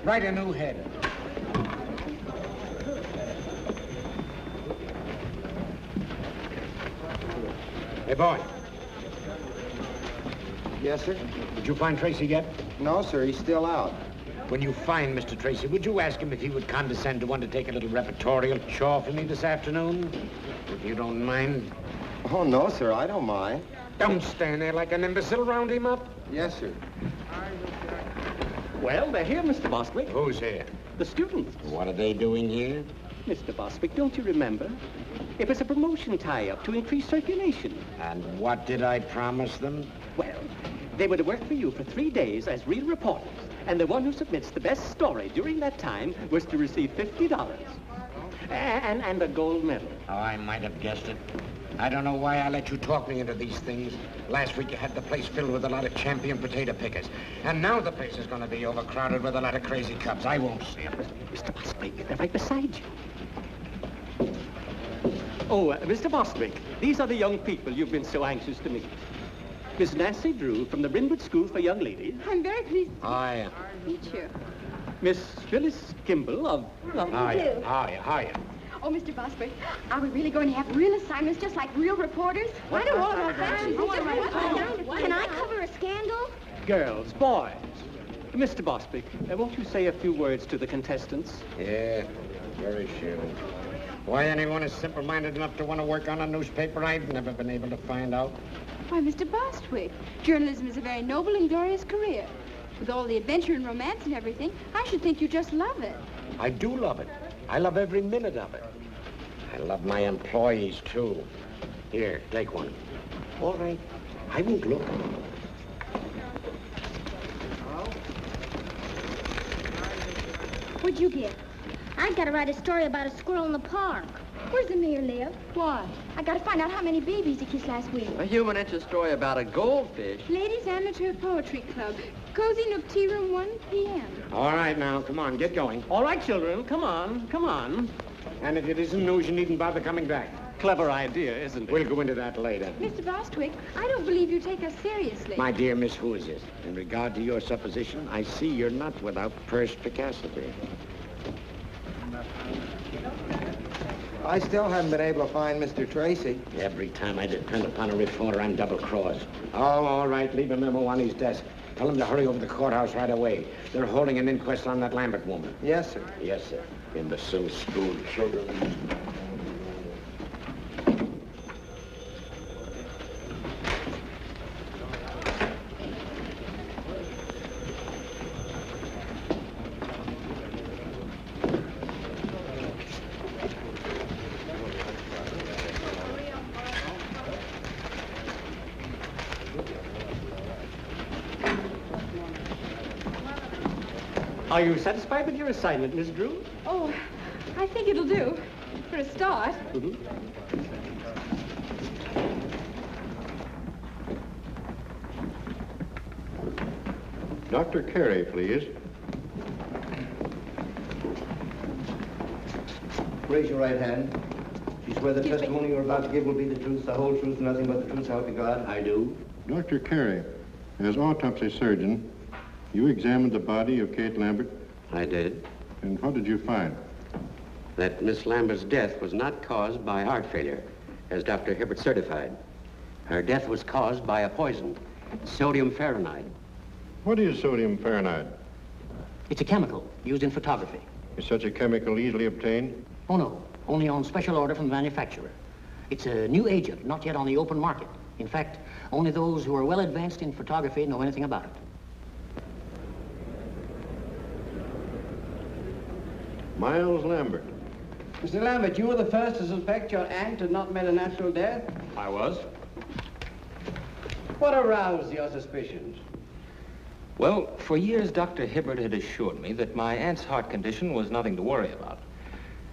Write a new head. Hey, boy. Yes, sir? Did you find Tracy yet? No, sir. He's still out. When you find Mr. Tracy, would you ask him if he would condescend to undertake a little repertorial chore for me this afternoon? If you don't mind. Oh, no, sir. I don't mind. Don't stand there like an imbecile. Round him up. Yes, sir. Well, they're here, Mr. Bostwick. Who's here? The students. What are they doing here? Mr. Bostwick, don't you remember? It was a promotion tie-up to increase circulation. And what did I promise them? Well, they were to work for you for 3 days as real reporters. And the one who submits the best story during that time was to receive $50. And a gold medal. Oh, I might have guessed it. I don't know why I let you talk me into these things. Last week you had the place filled with a lot of champion potato pickers. And now the place is going to be overcrowded with a lot of crazy cubs. I won't see them. Mr. Bostwick, they're right beside you. Oh, Mr. Bostwick, these are the young people you've been so anxious to meet. Miss Nancy Drew from the Brynwood School for Young Ladies. I'm very pleased Hiya. to meet you. Miss Phyllis Kimball of... Hiya. Hiya. Oh, Mr. Bostwick, are we really going to have real assignments just like real reporters? I don't want about that. Can I cover a scandal? Girls, boys. Mr. Bostwick, won't you say a few words to the contestants? Yeah, very sure. Why anyone is simple-minded enough to want to work on a newspaper, I've never been able to find out. Why, Mr. Bostwick, journalism is a very noble and glorious career. With all the adventure and romance and everything, I should think you just love it. I do love it. I love every minute of it. I love my employees, too. Here, take one. All right. I won't look. What'd you get? I gotta write a story about a squirrel in the park. Where's the mayor live? Why? I gotta find out how many babies he kissed last week. A human interest story about a goldfish. Ladies Amateur Poetry Club. Cozy Nook Tea Room, 1 p.m. All right, now, come on, get going. All right, children, come on, come on. And if it isn't news, you needn't bother coming back. Clever idea, isn't it? We'll go into that later. Mr. Bostwick, I don't believe you take us seriously. My dear Miss Who is it? In regard to your supposition, I see you're not without perspicacity. I still haven't been able to find Mr. Tracy. Every time I depend upon a reporter, I'm double-crossed. Oh, all right, leave a memo on his desk. Tell him to hurry over to the courthouse right away. They're holding an inquest on that Lambert woman. Yes, sir. Yes, sir. Imbecile school children. Are you satisfied with your assignment, Miss Drew? Oh, I think it'll do. For a start. Dr. Carey, please. Raise your right hand. You swear the testimony you're about to give will be the truth, the whole truth, nothing but the truth, so help you God? I do. Dr. Carey, as autopsy surgeon, you examined the body of Kate Lambert, I did. and what did you find? That Miss Lambert's death was not caused by heart failure, as Dr. Hibbert certified. Her death was caused by a poison, sodium fahrenheit. What is sodium fahrenheit? It's a chemical used in photography. Is such a chemical easily obtained? Oh, no. Only on special order from the manufacturer. It's a new agent, not yet on the open market. In fact, only those who are well advanced in photography know anything about it. Miles Lambert. Mr. Lambert, you were the first to suspect your aunt had not met a natural death? I was. What aroused your suspicions? Well, for years, Dr. Hibbert had assured me that my aunt's heart condition was nothing to worry about.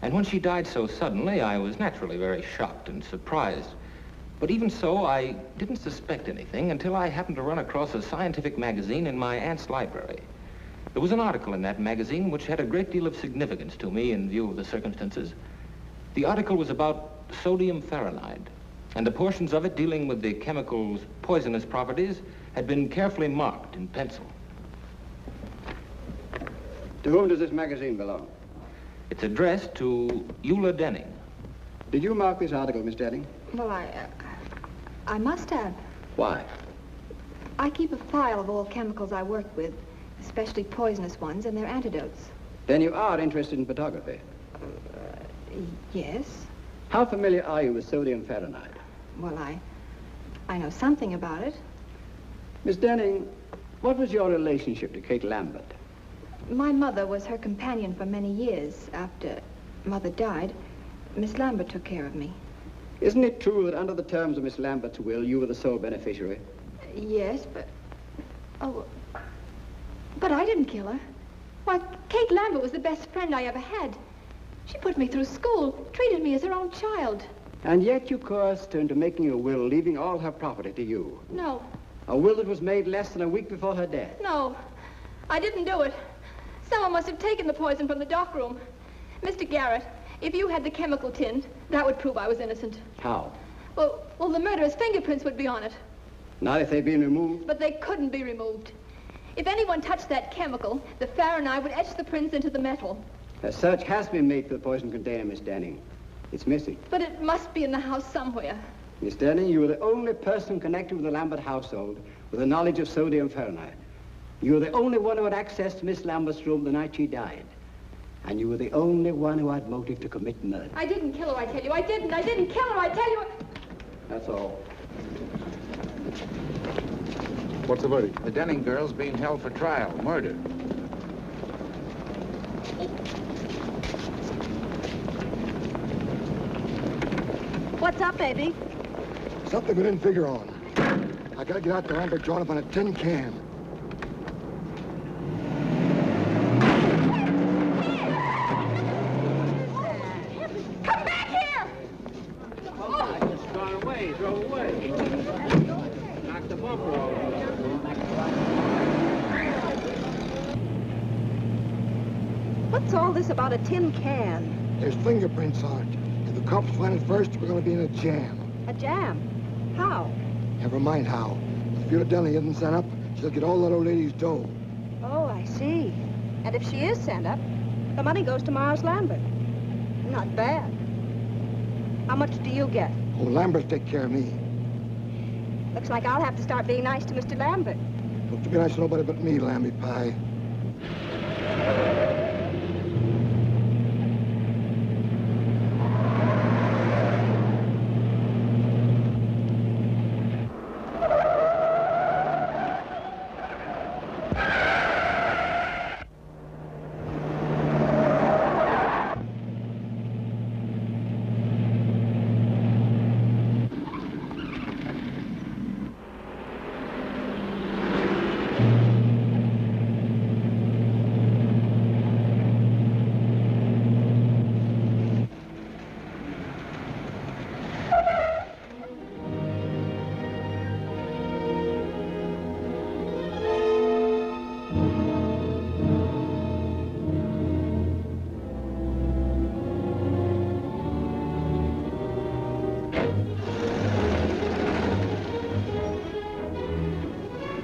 And when she died so suddenly, I was naturally very shocked and surprised. But even so, I didn't suspect anything until I happened to run across a scientific magazine in my aunt's library. There was an article in that magazine which had a great deal of significance to me in view of the circumstances. The article was about sodium fahrenheit, and the portions of it dealing with the chemical's poisonous properties had been carefully marked in pencil. To whom does this magazine belong? It's addressed to Eula Denning. Did you mark this article, Miss Denning? Well, I must have. Why? I keep a file of all chemicals I work with, especially poisonous ones and their antidotes. Then you are interested in photography? Yes. How familiar are you with sodium fahrenheit? Well, I know something about it. Miss Denning, what was your relationship to Kate Lambert? My mother was her companion for many years. After Mother died, Miss Lambert took care of me. Isn't it true that under the terms of Miss Lambert's will, you were the sole beneficiary? Yes, but... Oh, but I didn't kill her. Why, Kate Lambert was the best friend I ever had. She put me through school, treated me as her own child. And yet you coerced her into making a will, leaving all her property to you. No, A will that was made less than a week before her death. no, I didn't do it. Someone must have taken the poison from the dock room. Mr. Garrett, if you had the chemical tin, that would prove I was innocent. How? Well, the murderer's fingerprints would be on it. Not if they'd been removed? But they couldn't be removed. If anyone touched that chemical, the Fahrenheit would etch the prints into the metal. A search has been made for the poison container, Miss Denning. It's missing. But it must be in the house somewhere. Miss Denning, you were the only person connected with the Lambert household with a knowledge of sodium Fahrenheit. You were the only one who had access to Miss Lambert's room the night she died. And you were the only one who had motive to commit murder. I didn't kill her, I tell you. I didn't. I didn't kill her, I tell you. That's all. What's the verdict? The Denning girl's being held for trial, murder. What's up, baby? Something we didn't figure on. I gotta get out to Lambert joint up on a tin can. Come back here! Oh, it's gone away, drove away. Knocked the bumper off. What's all this about a tin can? There's fingerprints on it. If the cops find it first, we're gonna be in a jam. A jam? How? Never mind how. If Eula Denning isn't sent up, she'll get all that old lady's dough. Oh, I see. And if she is sent up, the money goes to Miles Lambert. Not bad. How much do you get? Oh, Lambert take care of me. Looks like I'll have to start being nice to Mr. Lambert. Don't you be nice to nobody but me, Lamby Pie.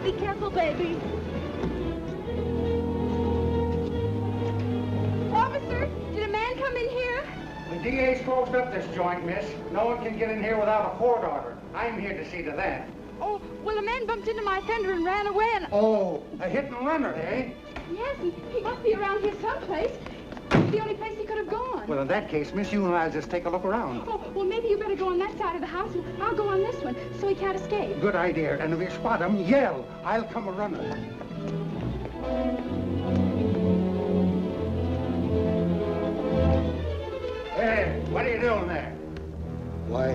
Be careful, baby. Officer, did a man come in here? The DA's closed up this joint, miss. No one can get in here without a court order. I'm here to see to that. Oh, well, a man bumped into my fender and ran away and... Oh, a hit and runner, eh? Yes, he must be around here someplace. It's the only place he could have gone. Well, in that case, miss, you and I'll just take a look around. Oh, well, maybe you better go on that side of the house, and I'll go on this one, so he can't escape. Good idea. And if you spot him, yell. I'll come a running. Hey, what are you doing there? Why,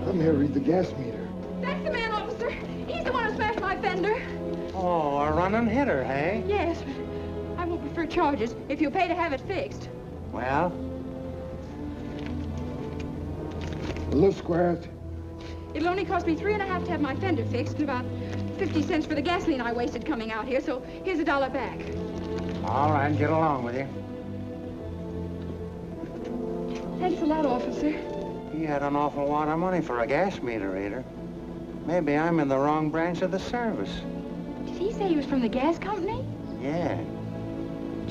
I'm here to read the gas meter. That's the man, officer. He's the one who smashed my fender. Oh, a running hitter, hey? Yes, but I won't prefer charges if you'll pay to have it fixed. Well? A little squares. It'll only cost me $3.50 to have my fender fixed and about 50 cents for the gasoline I wasted coming out here, so here's $1 back. All right, get along with you. Thanks a lot, officer. He had an awful lot of money for a gas meter reader. Maybe I'm in the wrong branch of the service. Did he say he was from the gas company? Yeah.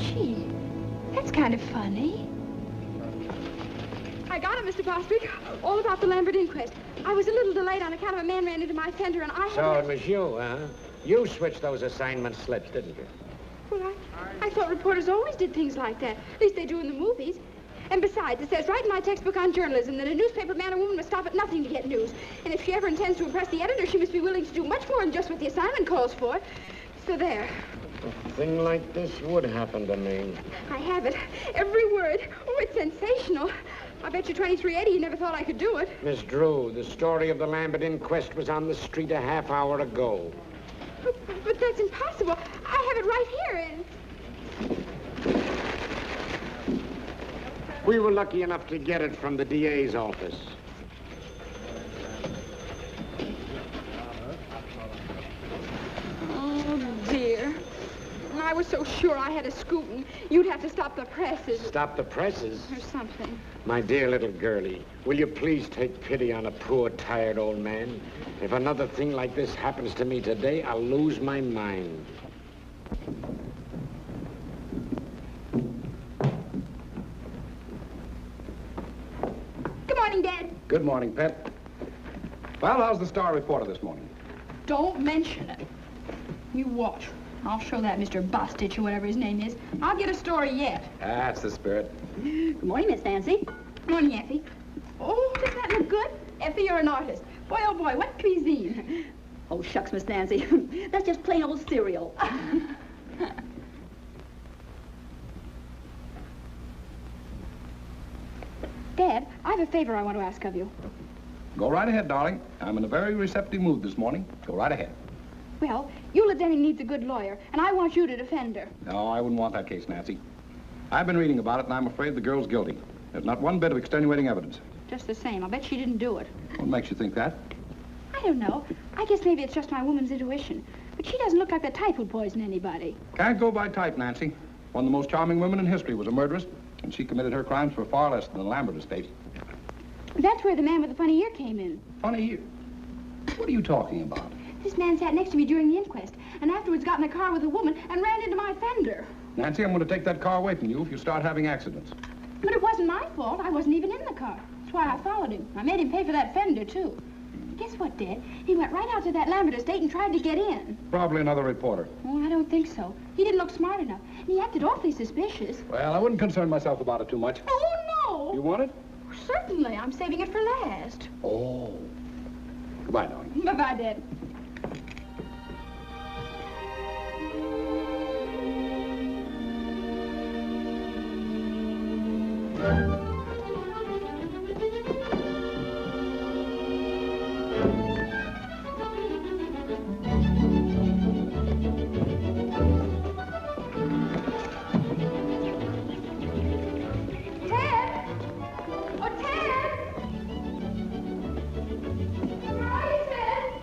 Gee, that's kind of funny. I got it, Mr. Bostwick. All about the Lambert inquest. I was a little delayed on account of a man ran into my fender, and I had... So it was you, huh? You switched those assignment slips, didn't you? Well, I thought reporters always did things like that. At least they do in the movies. And besides, it says right in my textbook on journalism that a newspaper man or woman must stop at nothing to get news. And if she ever intends to impress the editor, she must be willing to do much more than just what the assignment calls for. So there. A thing like this would happen to me. I have it. Every word. Oh, it's sensational. I bet you 2380 you never thought I could do it. Miss Drew, the story of the Lambert inquest was on the street a half hour ago. But that's impossible. I have it right here. We were lucky enough to get it from the DA's office. Oh, dear. I was so sure I had a scoop, and you'd have to stop the presses. Stop the presses? Or something. My dear little girlie, will you please take pity on a poor, tired old man? If another thing like this happens to me today, I'll lose my mind. Good morning, Dad. Good morning, Pet. Well, how's the Star reporter this morning? Don't mention it. You watch. I'll show that Mr. Bostitch or whatever his name is. I'll get a story yet. That's the spirit. Good morning, Miss Nancy. Good morning, Effie. Oh, does that look good? Effie, you're an artist. Boy, oh boy, what cuisine? Oh, shucks, Miss Nancy. That's just plain old cereal. Dad, I have a favor I want to ask of you. Go right ahead, darling. I'm in a very receptive mood this morning. Go right ahead. Well, Eula Denning needs a good lawyer, and I want you to defend her. No, I wouldn't want that case, Nancy. I've been reading about it, and I'm afraid the girl's guilty. There's not one bit of extenuating evidence. Just the same. I'll bet she didn't do it. What makes you think that? I don't know. I guess maybe it's just my woman's intuition. But she doesn't look like the type who'd poison anybody. Can't go by type, Nancy. One of the most charming women in history was a murderess, and she committed her crimes for far less than the Lambert estate. That's where the man with the funny ear came in. Funny ear? What are you talking about? This man sat next to me during the inquest, and afterwards got in a car with a woman and ran into my fender. Nancy, I'm going to take that car away from you if you start having accidents. But it wasn't my fault. I wasn't even in the car. That's why I followed him. I made him pay for that fender, too. Guess what, Dad? He went right out to that Lambert estate and tried to get in. Probably another reporter. Oh, I don't think so. He didn't look smart enough. And he acted awfully suspicious. Well, I wouldn't concern myself about it too much. Oh, no! You want it? Certainly. I'm saving it for last. Oh. Goodbye, darling. Bye-bye, Dad.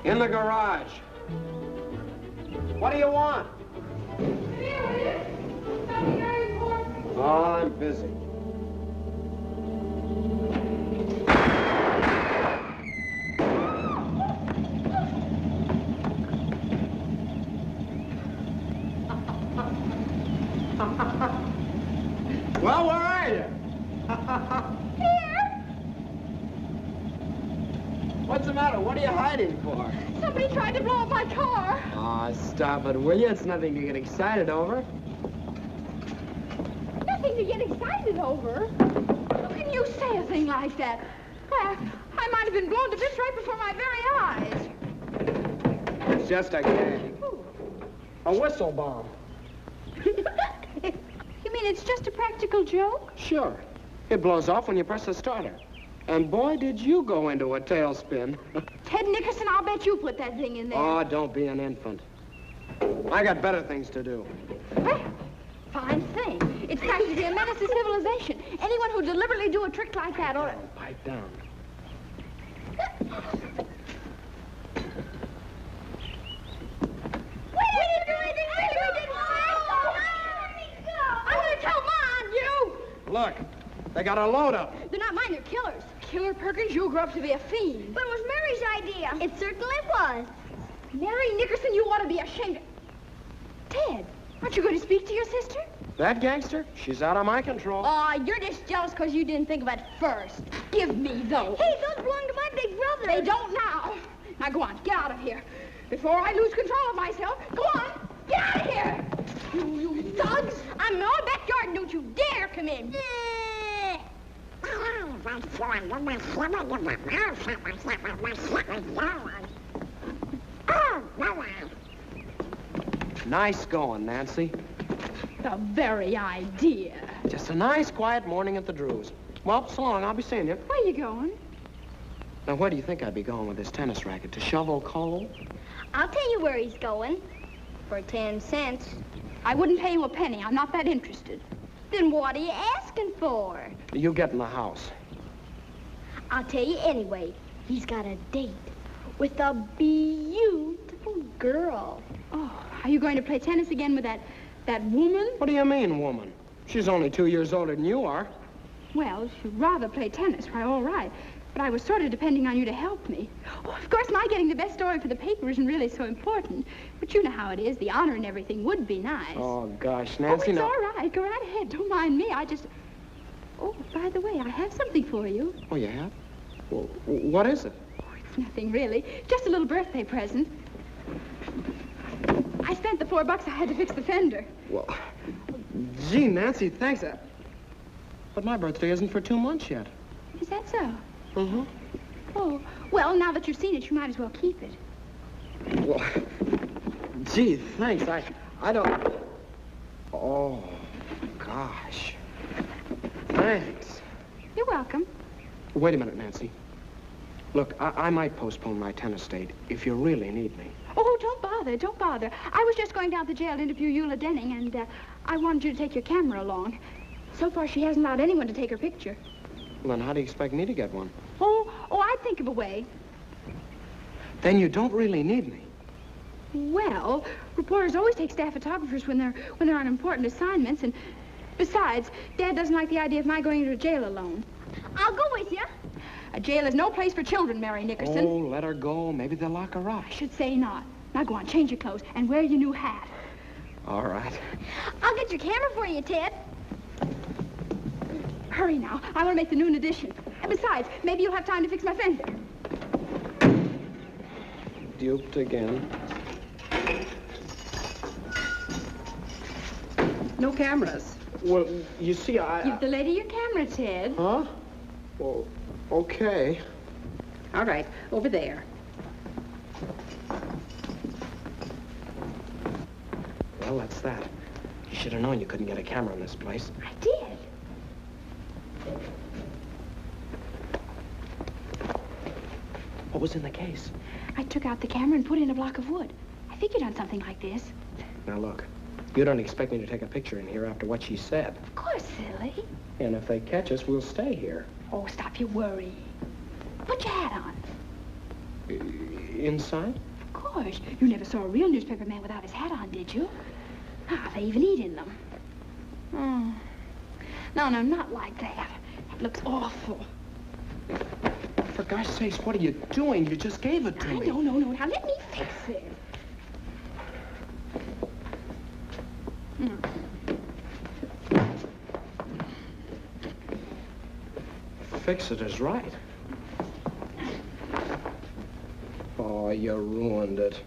In the garage. What do you want? Oh, I'm busy. Well, where are you? Here! What's the matter? What are you hiding for? Somebody tried to blow up my car. Aw, stop it, will you? It's nothing to get excited over. Nothing to get excited over. How can you say a thing like that? Why, I might have been blown to bits right before my very eyes. It's just a gag. A whistle bomb. You mean it's just a practical joke? Sure. It blows off when you press the starter. And boy, did you go into a tailspin. Ted Nickerson, I'll bet you put that thing in there. Oh, don't be an infant. I got better things to do. Well, fine thing. It's practically a menace to civilization. Anyone who deliberately do a trick like that ought to... Pipe down. I'm going to tell Mom, you! Look, they got a load up. They're not mine, they're killers. Killer Perkins, you'll grow up to be a fiend. But it was Mary's idea. It certainly was. Mary Nickerson, you ought to be ashamed. Ted, aren't you going to speak to your sister? That gangster? She's out of my control. Oh, you're just jealous because you didn't think of it first. Give me those. Hey, those belong to my big brother. They don't now. Now, go on. Get out of here. Before I lose control of myself. Go on. Get out of here. You thugs. I'm in our backyard and don't you dare come in. Nice going, Nancy. The very idea. Just a nice, quiet morning at the Drews. Well, so long. I'll be seeing you. Where you going? Now, where do you think I'd be going with this tennis racket? To shovel coal? I'll tell you where he's going. For 10 cents. I wouldn't pay you a penny. I'm not that interested. Then what are you asking for? You get in the house. I'll tell you anyway. He's got a date with a beautiful girl. Oh, are you going to play tennis again with that woman? What do you mean, woman? She's only 2 years older than you are. Well, if you'd rather play tennis, why, all right. But I was sort of depending on you to help me. Oh, of course, my getting the best story for the paper isn't really so important. But you know how it is. The honor and everything would be nice. Oh, gosh, Nancy, it's no. all right. Go right ahead. Don't mind me. I just... Oh, by the way, I have something for you. Oh, you have? Well, what is it? Oh, it's nothing, really. Just a little birthday present. I spent the $4 I had to fix the fender. Well, gee, Nancy, thanks. But my birthday isn't for 2 months yet. Is that so? Mm-hmm. Oh, well, now that you've seen it, you might as well keep it. Well, gee, thanks. I don't... Oh, gosh. Thanks. You're welcome. Wait a minute, Nancy. Look, I might postpone my tennis date if you really need me. Oh, don't bother. I was just going down to the jail to interview Eula Denning, and I wanted you to take your camera along. So far, she hasn't allowed anyone to take her picture. Well, then how do you expect me to get one? Oh, I'd think of a way. Then you don't really need me. Well, reporters always take staff photographers when they're on important assignments, and besides, Dad doesn't like the idea of my going into a jail alone. I'll go with you. A jail is no place for children, Mary Nickerson. Oh, let her go. Maybe they'll lock her up. I should say not. Now go on, change your clothes, and wear your new hat. All right. I'll get your camera for you, Ted. Hurry now. I want to make the noon edition. And besides, maybe you'll have time to fix my fender. Duped again. No cameras. Well, you see, Give the lady your camera, Ted. Huh? Well, okay. All right, over there. Well, that's that. You should have known you couldn't get a camera in this place. I did. What was in the case? I took out the camera and put in a block of wood. I figured on something like this. Now, look. You don't expect me to take a picture in here after what she said. Of course, silly. And if they catch us, we'll stay here. Oh, stop your worry. Put your hat on. Inside? Of course. You never saw a real newspaper man without his hat on, did you? Ah, they even eat in them. Oh. No, not like that. It looks awful. For gosh sakes, what are you doing? You just gave it to me. No. Now, let me fix it. Fix it is right. Oh, you ruined it.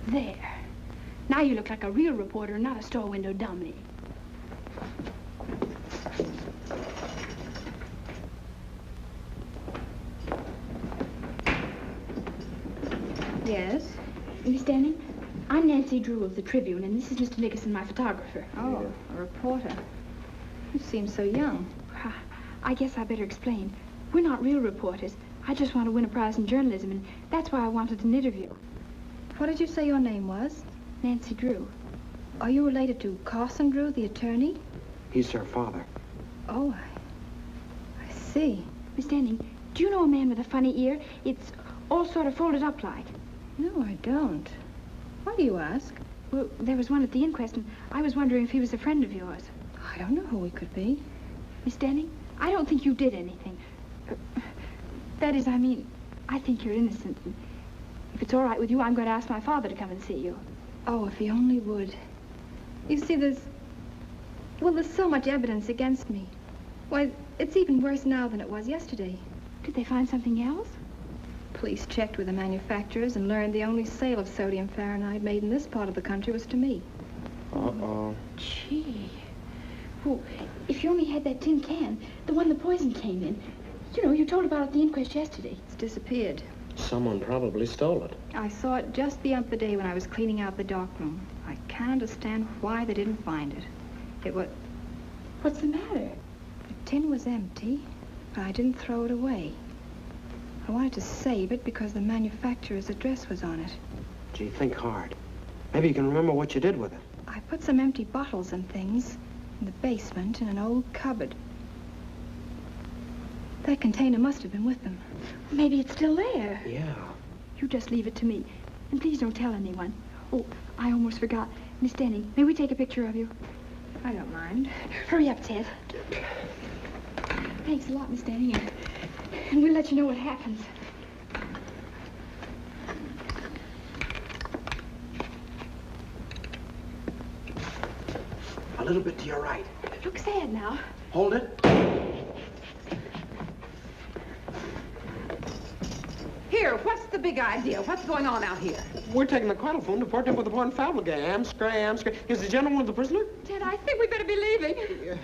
There. Now you look like a real reporter, not a store window dummy. Yes? Miss Denning, I'm Nancy Drew of the Tribune, and this is Mr. Nickerson, my photographer. Oh, a reporter. You seem so young. I guess I better explain. We're not real reporters. I just want to win a prize in journalism, and that's why I wanted an interview. What did you say your name was? Nancy Drew. Are you related to Carson Drew, the attorney? He's her father. Oh, I see. Miss Denning, do you know a man with a funny ear? It's all sort of folded up like. No, I don't. Why do you ask? Well, there was one at the inquest, and I was wondering if he was a friend of yours. I don't know who he could be. Miss Denning, I don't think you did anything. That is, I mean, I think you're innocent. If it's all right with you, I'm going to ask my father to come and see you. Oh, if he only would. You see, there's so much evidence against me. Why, it's even worse now than it was yesterday. Did they find something else? Police checked with the manufacturers and learned the only sale of sodium fahrenheit made in this part of the country was to me. Uh-oh. Gee. Well, if you only had that tin can, the one the poison came in. You know, you told about it at the inquest yesterday. It's disappeared. Someone probably stole it. I saw it just the other day when I was cleaning out the darkroom. I can't understand why they didn't find it. It was... What's the matter? The tin was empty, but I didn't throw it away. I wanted to save it because the manufacturer's address was on it. Gee, think hard. Maybe you can remember what you did with it. I put some empty bottles and things in the basement in an old cupboard. That container must have been with them. Maybe it's still there. Yeah. You just leave it to me. And please don't tell anyone. Oh, I almost forgot. Miss Denning, may we take a picture of you? I don't mind. Hurry up, Ted. Thanks a lot, Miss Denning. And we'll let you know what happens. A little bit to your right. Look sad now. Hold it. Here, what's the big idea? What's going on out here? We're taking the Quattlephone to Port Temple with the Port and Falmouth gang. Scram. Is the gentleman the prisoner? Ted, I think we better be leaving. Yeah.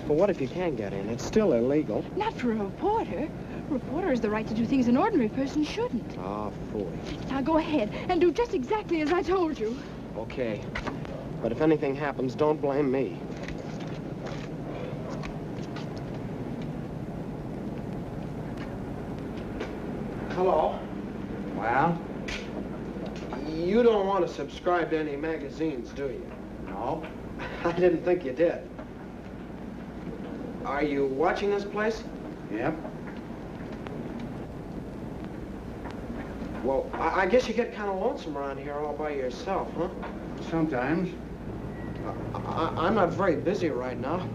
Well, what if you can get in? It's still illegal. Not for a reporter. A reporter has the right to do things an ordinary person shouldn't. Ah, foolish. Now go ahead and do just exactly as I told you. Okay. But if anything happens, don't blame me. Hello? Well? You don't want to subscribe to any magazines, do you? No. I didn't think you did. Are you watching this place? Yep. Well, I guess you get kind of lonesome around here all by yourself, huh? Sometimes. I'm not very busy right now.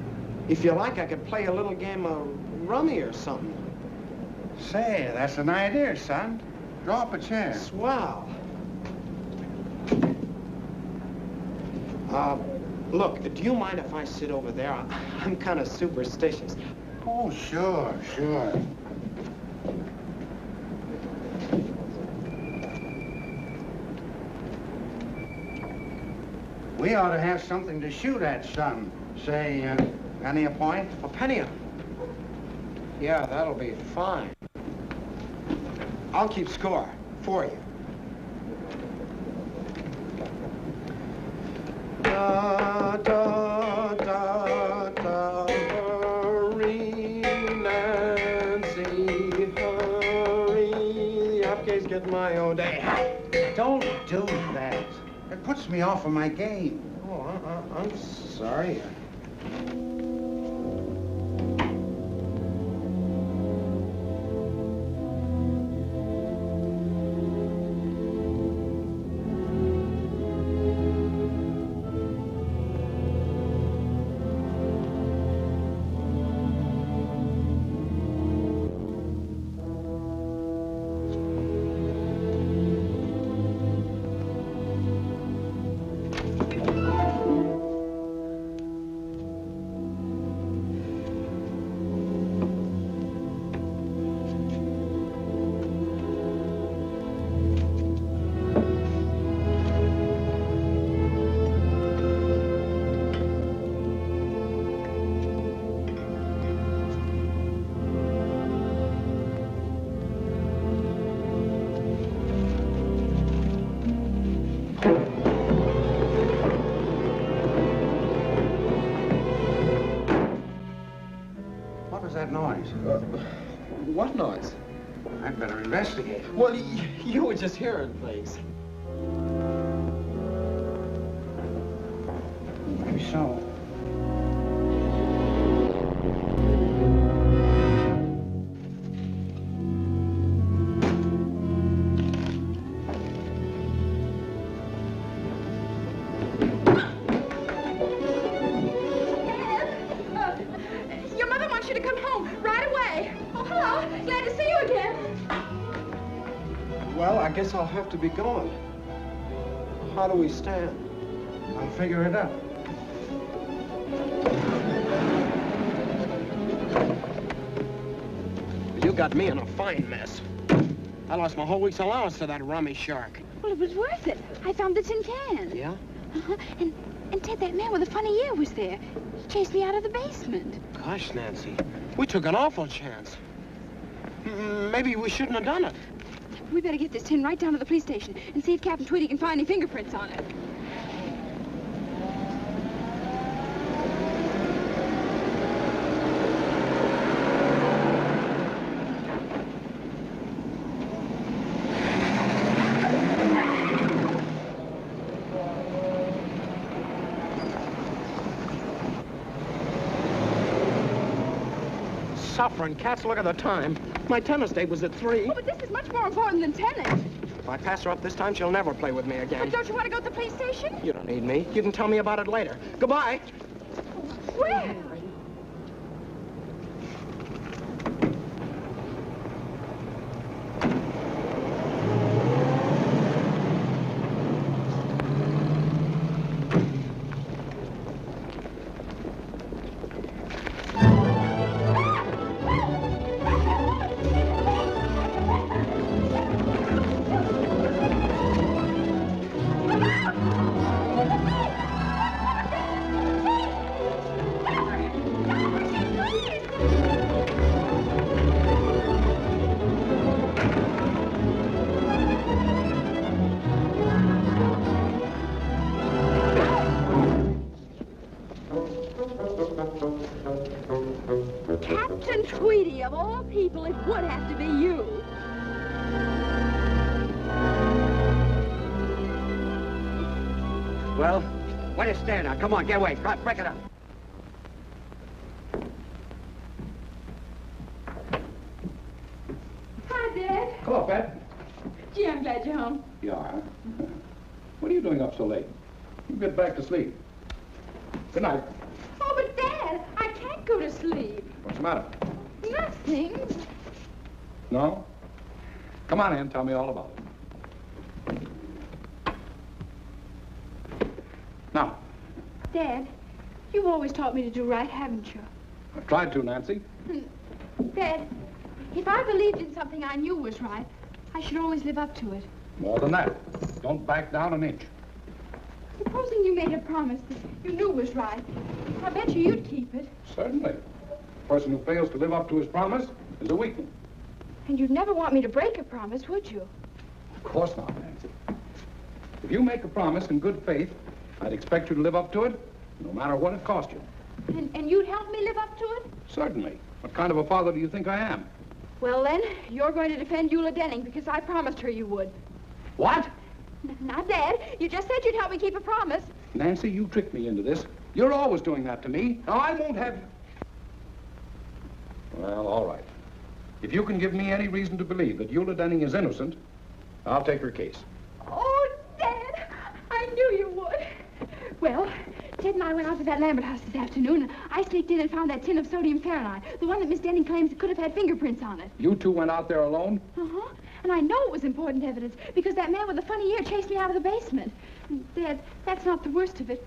If you like, I could play a little game of rummy or something. Say, that's an idea, son. Draw up a chair. Swell. Look, do you mind if I sit over there? I'm kind of superstitious. Oh, sure, sure. We ought to have something to shoot at, son. Say, penny a point? A penny a... Yeah, that'll be fine. I'll keep score for you. Da, da, da, da, hurry, Nancy, hurry. The apgate's getting my own day. Don't do that. It puts me off of my game. Oh, I'm sorry. What was that noise? What noise? I'd better investigate. Well, you were just hearing things. Maybe so. you to come home right away. Oh, hello. Glad to see you again. Well, I guess I'll have to be going. How do we stand? I'll figure it out. You got me in a fine mess. I lost my whole week's allowance to that rummy shark. Well, it was worth it. I found the tin can. Yeah? Uh-huh. And Ted, that man with the funny ear was there. He chased me out of the basement. Gosh, Nancy, we took an awful chance. Maybe we shouldn't have done it. We better get this tin right down to the police station and see if Captain Tweedy can find any fingerprints on it. Suffering cats, look at the time. My tennis date was at 3. Oh, but this is much more important than tennis. If I pass her up this time, she'll never play with me again. But don't you want to go to the police station? You don't need me. You can tell me about it later. Goodbye. Where? Captain Tweedy, of all people, it would have to be you. Well, what do you stand on? Come on, get away. Try, break it up. Hi, Dad. Hello, Pat. Gee, I'm glad you're home. You are? What are you doing up so late? You get back to sleep. Good night. Oh, but Dad, I can't go to sleep. What's the matter? Nothing. No? Come on in, tell me all about it. Now, Dad, you've always taught me to do right, haven't you? I've tried to, Nancy. Dad, if I believed in something I knew was right, I should always live up to it. More than that. Don't back down an inch. Supposing you made a promise that you knew was right, I bet you'd keep it. Certainly. A person who fails to live up to his promise is a weakling. And you'd never want me to break a promise, would you? Of course not, Nancy. If you make a promise in good faith, I'd expect you to live up to it, no matter what it cost you. And you'd help me live up to it? Certainly. What kind of a father do you think I am? Well, then, you're going to defend Eula Denning because I promised her you would. What? Now, Dad, you just said you'd help me keep a promise. Nancy, you tricked me into this. You're always doing that to me. Now, I won't have you. Well, all right. If you can give me any reason to believe that Eula Denning is innocent, I'll take her case. Oh, Dad, I knew you would. Well, Ted and I went out to that Lambert house this afternoon, and I sneaked in and found that tin of sodium Fahrenheit, the one that Miss Denning claims could have had fingerprints on it. You two went out there alone? Uh-huh. And I know it was important evidence, because that man with the funny ear chased me out of the basement. And Dad, that's not the worst of it.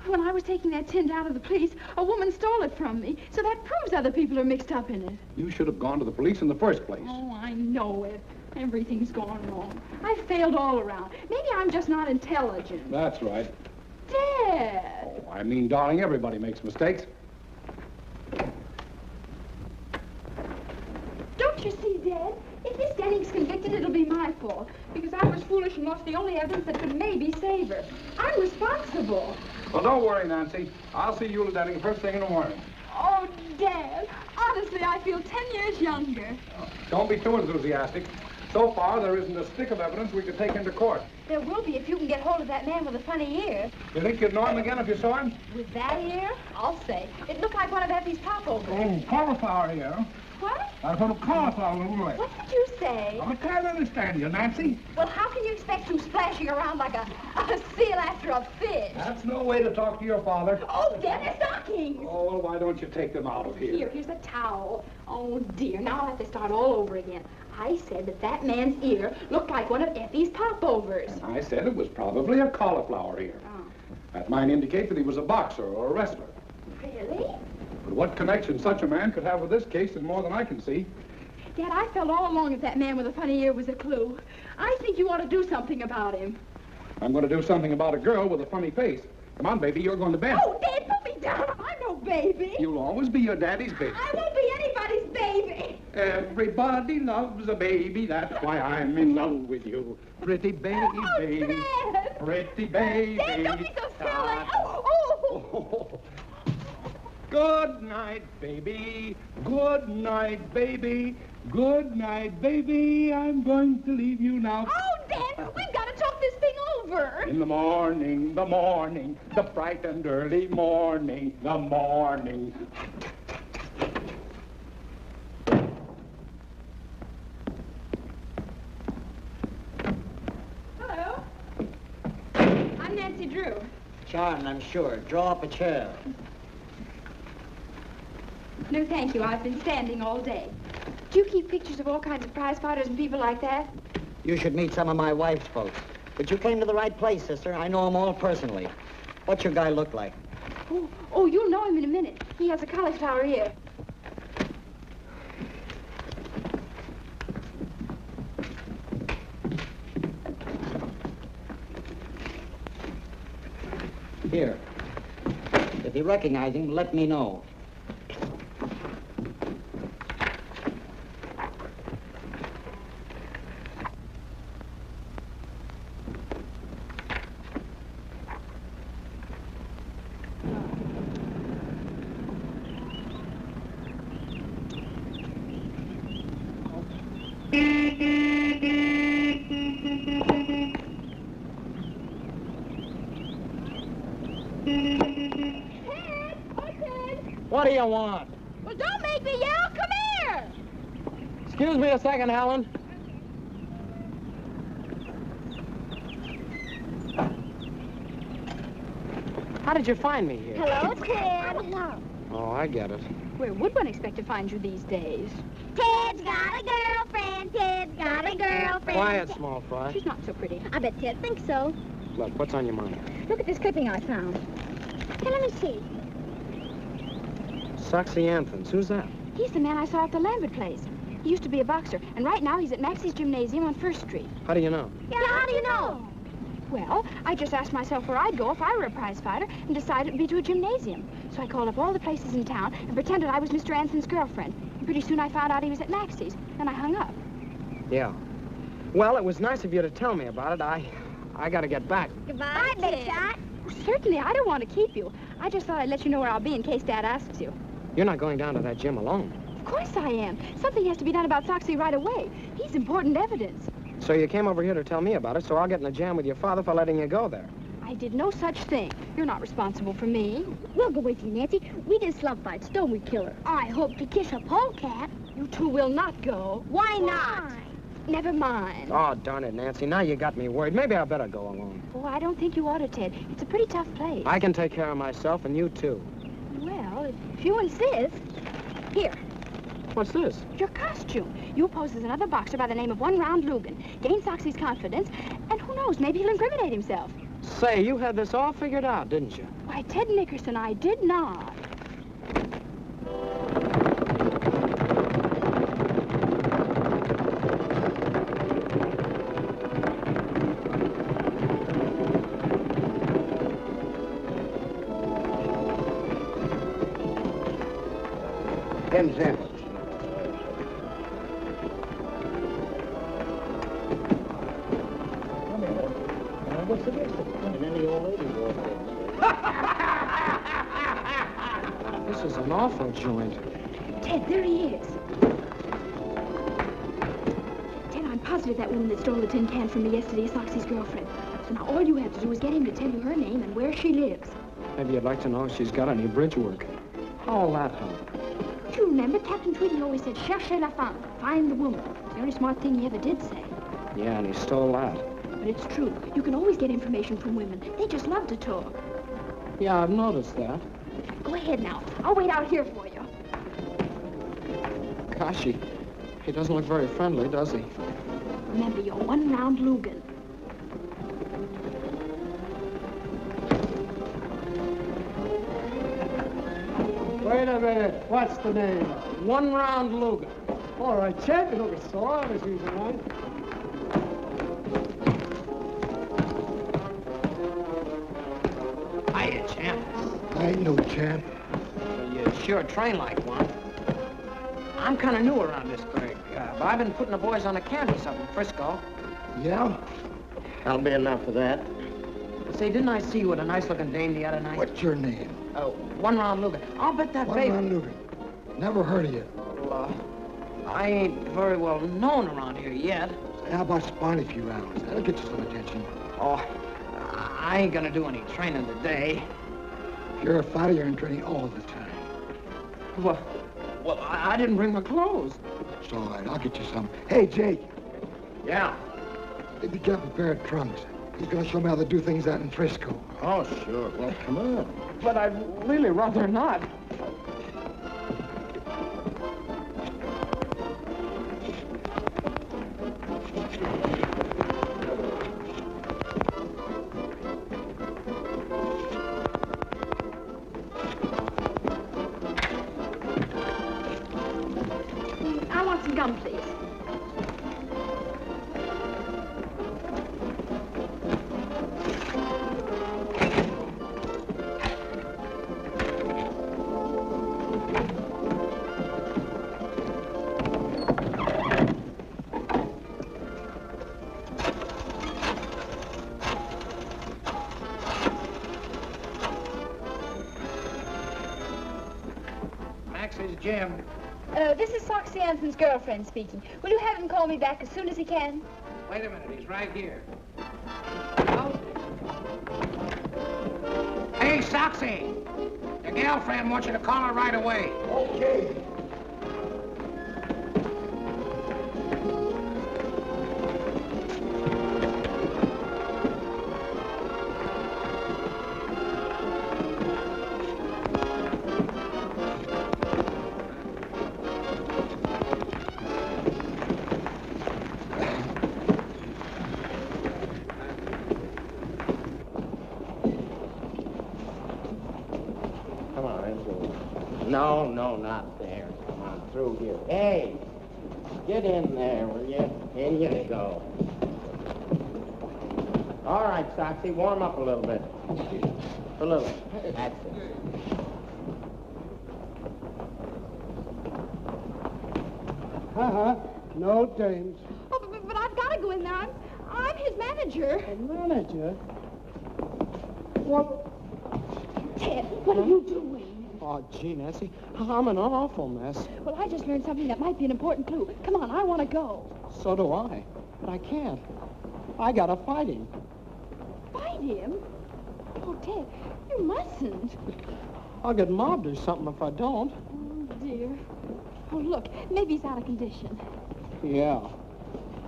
When I was taking that tin down to the police, a woman stole it from me, so that proves other people are mixed up in it. You should have gone to the police in the first place. Oh, I know it. Everything's gone wrong. I failed all around. Maybe I'm just not intelligent. That's right. Dad! Oh, I mean, darling, everybody makes mistakes. Don't you see, Dad? If Miss Denning's convicted, it'll be my fault. Because I was foolish and lost the only evidence that could maybe save her. I'm responsible. Well, don't worry, Nancy. I'll see Eula Denning first thing in the morning. Oh, Dad. Honestly, I feel 10 years younger. Don't be too enthusiastic. So far, there isn't a stick of evidence we could take into court. There will be if you can get hold of that man with the funny ear. You think you'd know him again if you saw him? With that ear? I'll say. It looked like one of Effie's popovers. Oh, cauliflower here. What? That's what a cauliflower little leg. What did you say? I can't understand you, Nancy. Well, how can you expect you splashing around like a seal after a fish? That's no way to talk to your father. Oh, Dad, they're stockings. Oh, well, why don't you take them out of here? Here's a towel. Oh, dear. Now I'll have to start all over again. I said that man's ear looked like one of Effie's popovers. And I said it was probably a cauliflower ear. Oh. That might indicate that he was a boxer or a wrestler. Really? But what connection such a man could have with this case is more than I can see. Dad, I felt all along that man with a funny ear was a clue. I think you ought to do something about him. I'm going to do something about a girl with a funny face. Come on, baby, you're going to bed. Oh, Dad, put me down. I'm no baby. You'll always be your daddy's baby. I won't be anybody's baby. Everybody loves a baby. That's why I'm in love with you. Pretty baby. Oh, Dad. Pretty baby. Dad, don't be so silly. Oh. Good night, baby. Good night, baby. Good night, baby. I'm going to leave you now. Oh, Dad, we've got to talk this thing over. In the morning, the bright and early morning, the morning. Hello. I'm Nancy Drew. Charmed, I'm sure. Draw up a chair. No, thank you. I've been standing all day. Do you keep pictures of all kinds of prize fighters and people like that? You should meet some of my wife's folks. But you came to the right place, sister. I know them all personally. What's your guy look like? Oh, you'll know him in a minute. He has a cauliflower ear. Here. If you recognize him, let me know. What do you want? Well, don't make me yell. Come here. Excuse me a second, Helen. How did you find me here? Hello, Ted. Hello. Oh, I get it. Where would one expect to find you these days? Ted's got a girlfriend. Ted's got a girlfriend. Quiet, small fry. She's not so pretty. I bet Ted thinks so. Look, what's on your mind? Look at this clipping I found. Hey, let me see. Soxy Anthons. Who's that? He's the man I saw at the Lambert place. He used to be a boxer, and right now he's at Maxie's Gymnasium on First Street. How do you know? Yeah, how do you know? Well, I just asked myself where I'd go if I were a prize fighter and decided it'd be to a gymnasium. So I called up all the places in town and pretended I was Mr. Anson's girlfriend. And pretty soon I found out he was at Maxie's, and I hung up. Yeah. Well, it was nice of you to tell me about it. I gotta get back. Goodbye, Big Shot. Certainly, I don't want to keep you. I just thought I'd let you know where I'll be in case Dad asks you. You're not going down to that gym alone. Of course I am. Something has to be done about Soxy right away. He's important evidence. So you came over here to tell me about it, so I'll get in a jam with your father for letting you go there. I did no such thing. You're not responsible for me. We'll go with you, Nancy. We did slump fights, don't we, Killer? I hope to kiss a polecat. You two will not go. Why not? Never mind. Oh, darn it, Nancy. Now you got me worried. Maybe I better go alone. Oh, I don't think you ought to, Ted. It's a pretty tough place. I can take care of myself, and you too. Well, if you insist. Here. What's this? Your costume. You pose as another boxer by the name of One Round Lugan. Gain Soxy's confidence, and who knows, maybe he'll incriminate himself. Say, you had this all figured out, didn't you? Why, Ted Nickerson, I did not. $10. What's the difference? And then the old lady walked in. This is an awful joint. Ted, there he is. Ted, I'm positive that woman that stole the tin can from me yesterday is Soxy's girlfriend. So now all you have to do is get him to tell you her name and where she lives. Maybe you'd like to know if she's got any bridge work. How'll that help? Do you remember Captain Tweedy always said, cherchez la femme, find the woman. It's the only smart thing he ever did say. Yeah, and he stole that. But it's true. You can always get information from women. They just love to talk. Yeah, I've noticed that. Go ahead now. I'll wait out here for you. Gosh, he doesn't look very friendly, does he? Remember your one-round Lugan. Wait a minute. What's the name? One-round Lugan. All right, Chet. You look sore, as usual, right? Hiya, champ. I ain't no champ. Well, you sure train like one. I'm kind of new around this burg, but I've been putting the boys on a campus up in Frisco. Yeah? That'll be enough for that. Say, didn't I see you with a nice-looking dame the other night? What's your name? One-round Lugan. I'll bet that baby... One-round Lugan. Never heard of you. Well, I ain't very well known around here yet. Say, how about spawning a few rounds? That'll get you some attention. Oh, I ain't gonna do any training today. If you're a fighter, you're in training all the time. Well, I didn't bring my clothes. It's all right. I'll get you some. Hey, Jake. Yeah? Did you get a pair of trunks? He's gonna show me how to do things out in Frisco. Oh, sure. Well, come on. But I'd really rather not. I want some gum, please. Max, is Jim. This is Soxy Anson's girlfriend speaking. Will you have him call me back as soon as he can? Wait a minute, he's right here. Hey, Soxy! Your girlfriend wants you to call her right away. Okay. Come on, No, not there. Come on, through here. Hey, get in there, will you? In you go. All right, Soxy, warm up a little bit. A little. That's it. No dames. Oh, but I've got to go in there. I'm his manager. Manager? Well... Ted, what are you doing? Oh, gee, Nancy, I'm in an awful mess. Well, I just learned something that might be an important clue. Come on, I want to go. So do I, but I can't. I gotta fight him. Fight him? Oh, Ted, you mustn't. I'll get mobbed or something if I don't. Oh, dear. Oh, look, maybe he's out of condition. Yeah,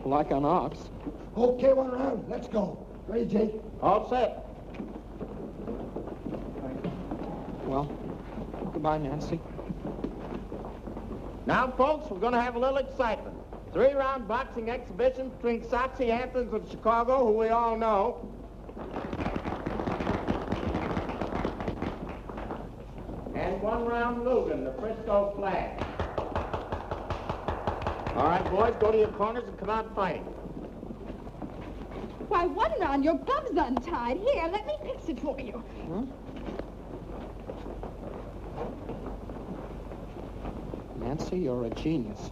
like an ox. Okay, one round. Let's go. Ready, Jake? All set. Well, goodbye, Nancy. Now, folks, we're going to have a little excitement. 3-round boxing exhibition between Soxy Anthons of Chicago, who we all know, and 1-round Lugan, the Frisco Flag. All right, boys, go to your corners and come out fighting. Why, 1 round, your glove's untied. Here, let me fix it for you. Huh? Nancy, you're a genius.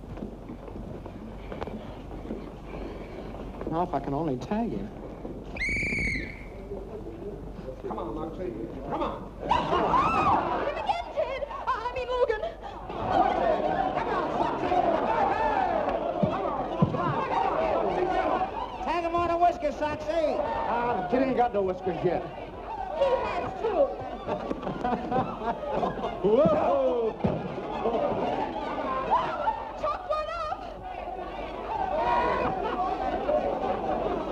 Now, if I can only tag him. Come on, Moxley. Come on. Him again, Ted. I mean, Logan. Tag him on a whisker, Soxy. The kid ain't got no whiskers yet. He has too. Whoa! Chalk one up.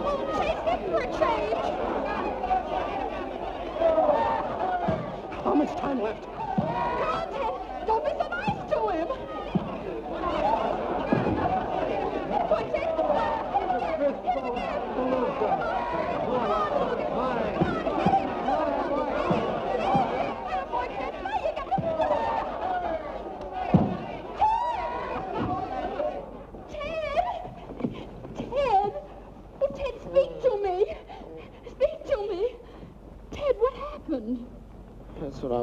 Oh, chase him for a change. How much time left?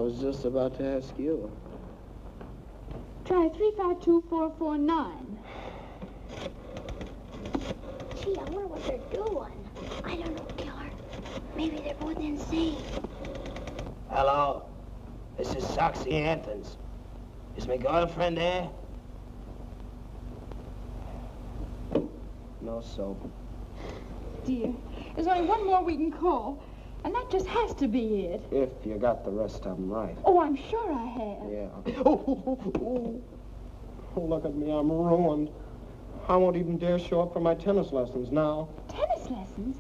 was just about to ask you. Try 352449. Gee, I wonder what they're doing. I don't know, Killer. Maybe they're both insane. Hello. This is Soxy Anthons. Is my girlfriend there? No soap. Dear, there's only one more we can call, and that just has to be it. If you got the rest of them right. Oh, I'm sure I have. Yeah. Oh, look at me, I'm ruined. I won't even dare show up for my tennis lessons now. Tennis lessons?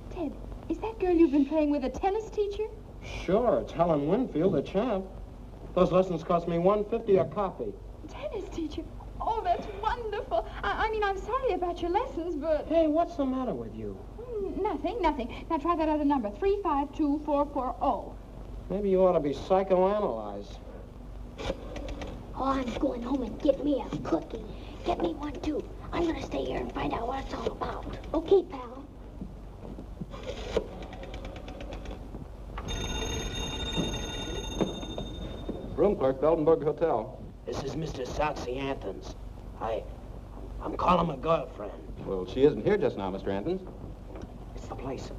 Ted, is that girl you've been playing with a tennis teacher? Sure, it's Helen Winfield, the champ. Those lessons cost me $1.50 a copy. Tennis teacher? Oh, that's wonderful. I mean, I'm sorry about your lessons, but... Hey, what's the matter with you? Nothing. Now try that other number, 352440. Maybe you ought to be psychoanalyzed. Oh, I'm going home and get me a cookie. Get me one, too. I'm going to stay here and find out what it's all about. Okay, pal. Room clerk, Beldenburg Hotel. This is Mr. Soxy Anthons. I'm calling my girlfriend. Well, she isn't here just now, Mr. Anthons. It's the place.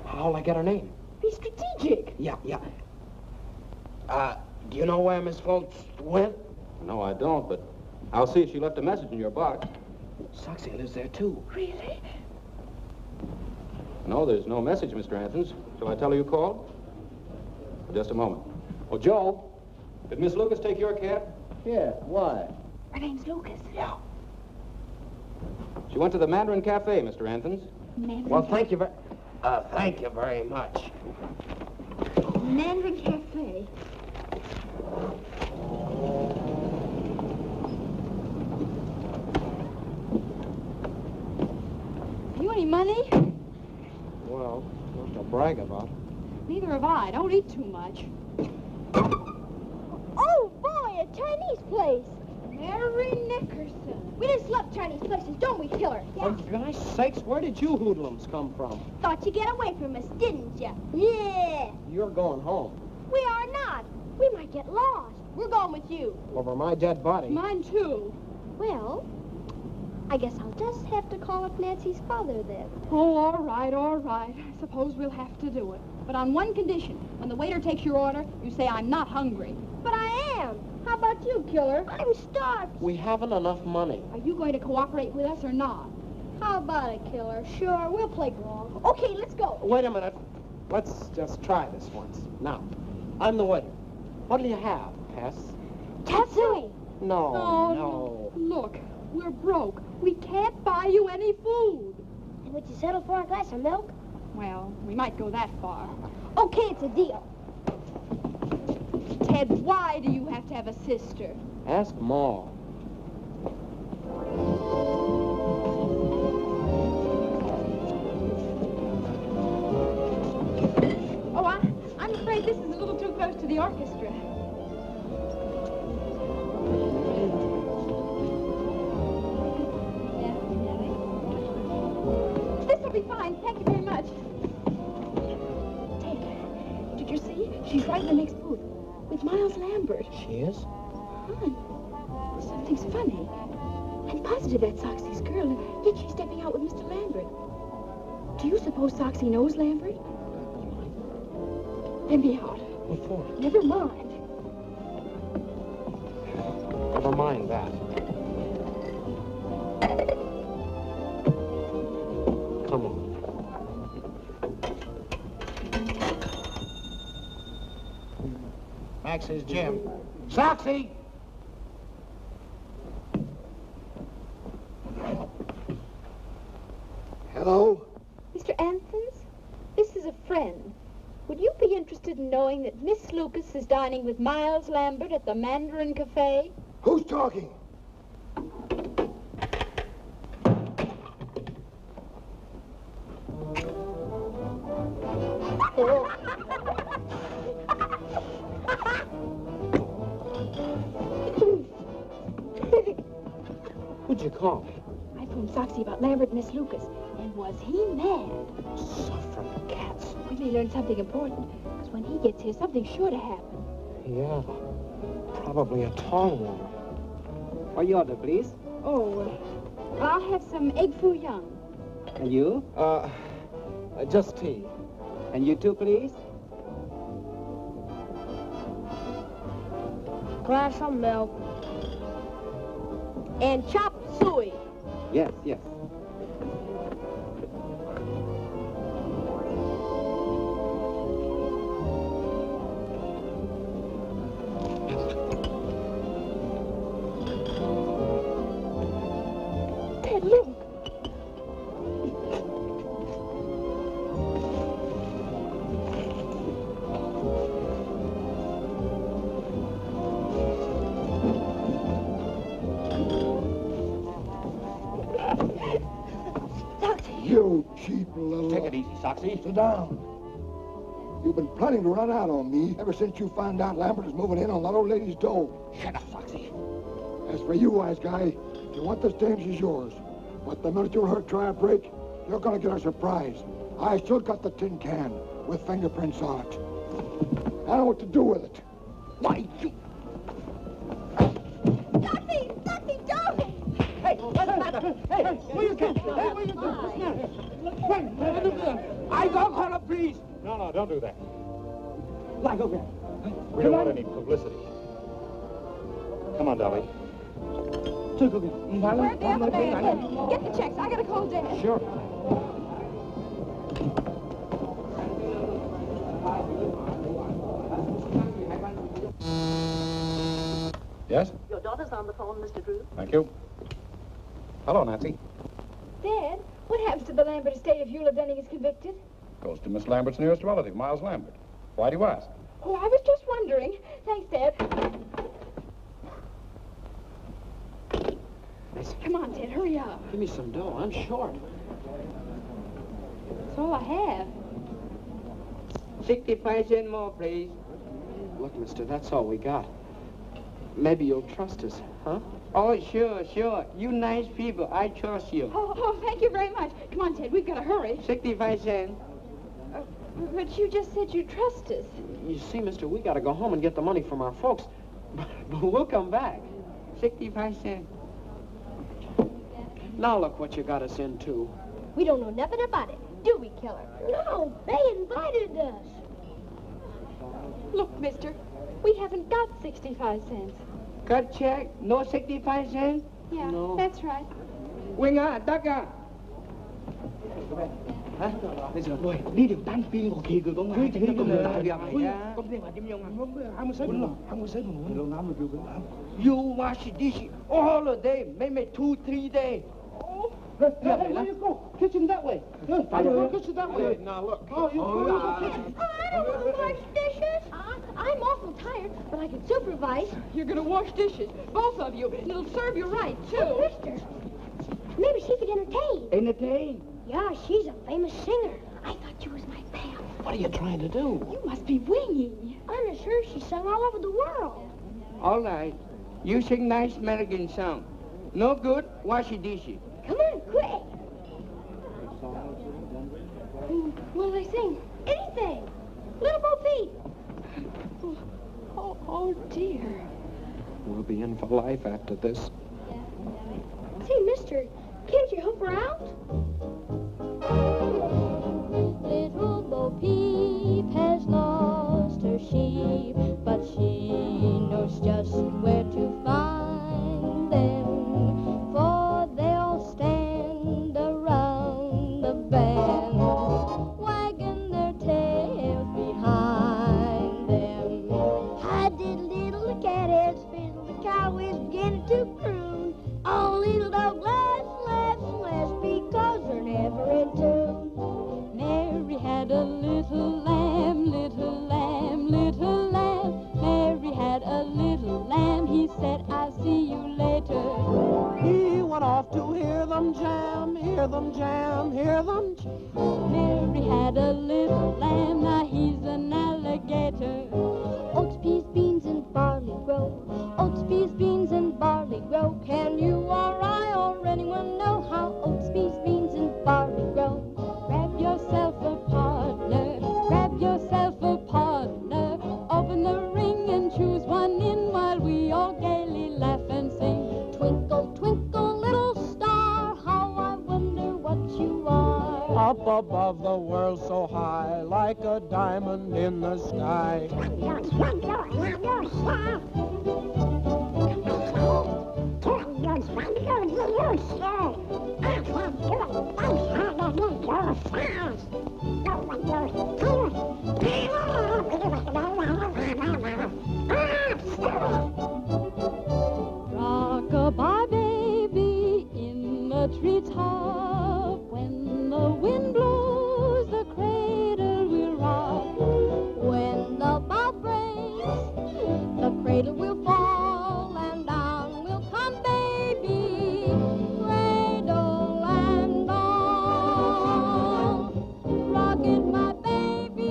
How'll I get her name? Be strategic. Yeah. Do you know where Miss Fultz went? No, I don't, but I'll see if she left a message in your box. Soxy lives there, too. Really? No, there's no message, Mr. Anthons. Shall I tell her you called? Just a moment. Oh, Joe, did Miss Lucas take your cab? Yeah, why? Her name's Lucas. Yeah. She went to the Mandarin Cafe, Mr. Anthons. Well, thank you very much. Mandarin Cafe. You any money? Well, not to brag about. Neither have I. Don't eat too much. Oh, boy, a Chinese place. Mary Nickerson. We just love Chinese places, don't we, Killer? For gosh sakes, where did you hoodlums come from? Thought you'd get away from us, didn't you? Yeah. You're going home. We are not. We might get lost. We're going with you. Over my dead body. Mine, too. Well, I guess I'll just have to call up Nancy's father then. Oh, all right. I suppose we'll have to do it. But on one condition. When the waiter takes your order, you say, I'm not hungry. But I am. How about you, Killer? I'm starved. We haven't enough money. Are you going to cooperate with us or not? How about it, Killer? Sure, we'll play along. Okay, let's go. Wait a minute. Let's just try this once. Now, I'm the waiter. What'll you have, Tess? Tatsui. No. Look, we're broke. We can't buy you any food. And would you settle for a glass of milk? Well, we might go that far. Okay, it's a deal. Ted, why do you have to have a sister? Ask Ma. Oh, I'm afraid this is a little too close to the orchestra. This'll be fine. Thank you very much. Ted, did you see? She's right in the next booth with Miles Lambert. She is? Hon, something's funny. I'm positive that's Soxy's girl, and yet she's stepping out with Mr. Lambert. Do you suppose Soxy knows Lambert? Let me out. What for? Never mind. Never mind that. Come on. Max's gym. Soxy! Hello? Mr. Anthons, this is a friend. Would you be interested in knowing that Miss Lucas is dining with Miles Lambert at the Mandarin Cafe? Who's talking? Who'd you call? I phoned Soxy about Lambert and Miss Lucas, and was he mad? Suffering cats. We may learn something important, because when he gets here, something's sure to happen. Yeah, probably a tall one. What you order, please? Oh, I'll have some egg foo young. And you? Just tea. And you too, please? Glass of milk. And chop suey. Yes, yes. Ted, look. You cheap little... Take it easy, Soxy. Sit down. You've been planning to run out on me ever since you found out Lambert is moving in on that old lady's dough. Shut up, Soxy. As for you, wise guy, if you want this dame, she's yours. But the minute you let her try a break, you're going to get a surprise. I still got the tin can with fingerprints on it. I know what to do with it. Why, you... Soxy! Soxy, don't! Hey, what's the matter? Hey, where you get? Hey, where you get? What's the matter? I don't call up, please. No, don't do that. Lie over here. We don't want any publicity. Come on, Dolly. Where's the other man? Get the checks. I gotta call Dad. Sure. Yes? Your daughter's on the phone, Mr. Drew. Thank you. Hello, Nancy. Dad, what happens to the Lambert estate if Eula Denning is convicted? Goes to Miss Lambert's nearest relative, Miles Lambert. Why do you ask? Oh, I was just wondering. Thanks, Dad. Come on, Ted, hurry up. Give me some dough. I'm short. That's all I have. 65 cents more, please. Look, mister, that's all we got. Maybe you'll trust us, huh? Oh, sure. You nice people. I trust you. Oh, thank you very much. Come on, Ted, we've got to hurry. 65 cents. But you just said you trust us. You see, mister, we gotta go home and get the money from our folks. But we'll come back. 65 cents. Now look what you got us into. We don't know nothing about it, do we, Killer? No, they invited us. Look, mister, we haven't got 65 cents. Cut check? No 65 cents? Yeah, No. that's right. Winga, Daga. Hả? Bây giờ đuổi đi được tan pin của kỳ của ngài thì nó cũng đại việc không thể mà điểm nhung không hay một sấy một luôn lắm rồi lắm. You wash this all the day, maybe 2-3 days. Hey, where you go? Kitchen that way. Kitchen that way. Now look. Oh, you I don't want to wash dishes. I'm awful tired, but I can supervise. You're gonna wash dishes, both of you, and it'll serve you right, too. Oh, mister, maybe she could entertain. Entertain? Yeah, she's a famous singer. I thought she was my pal. What are you trying to do? You must be winging. I'm sure she sung all over the world. All right. You sing nice American song. No good, wash your dishes. Come on, quick. What'll they sing? Anything. Little Bo Peep. Oh, dear. We'll be in for life after this. Say, mister, can't you help her out? Little Bo Peep has lost her sheep, but she knows just where to find them, for they'll stand around the bend, wagging their tails behind them. I did little catheads fiddle, the cow is beginning to croon. Oh, little dog laughs because they're never in tune. Mary had a little lamb, little lamb, little lamb. Mary had a little lamb. He said, I'll see you later. He went off to hear them jam, hear them jam, hear them jam. Mary had a little lamb. Now he's an alligator. Oats, peas, beans, and barley grow. Oats, peas, beans, and barley grow. Can you or I or anyone know how oats, peas, beans, and barley grow? Grab yourself a partner. Grab yourself a partner. Open the ring and above the world so high, like a diamond in the sky. Rock-a-bye, baby, in the treetop. When the wind blows, the cradle will rock. When the bough breaks, the cradle will fall, and down will come baby, cradle and all. Rock it, my baby.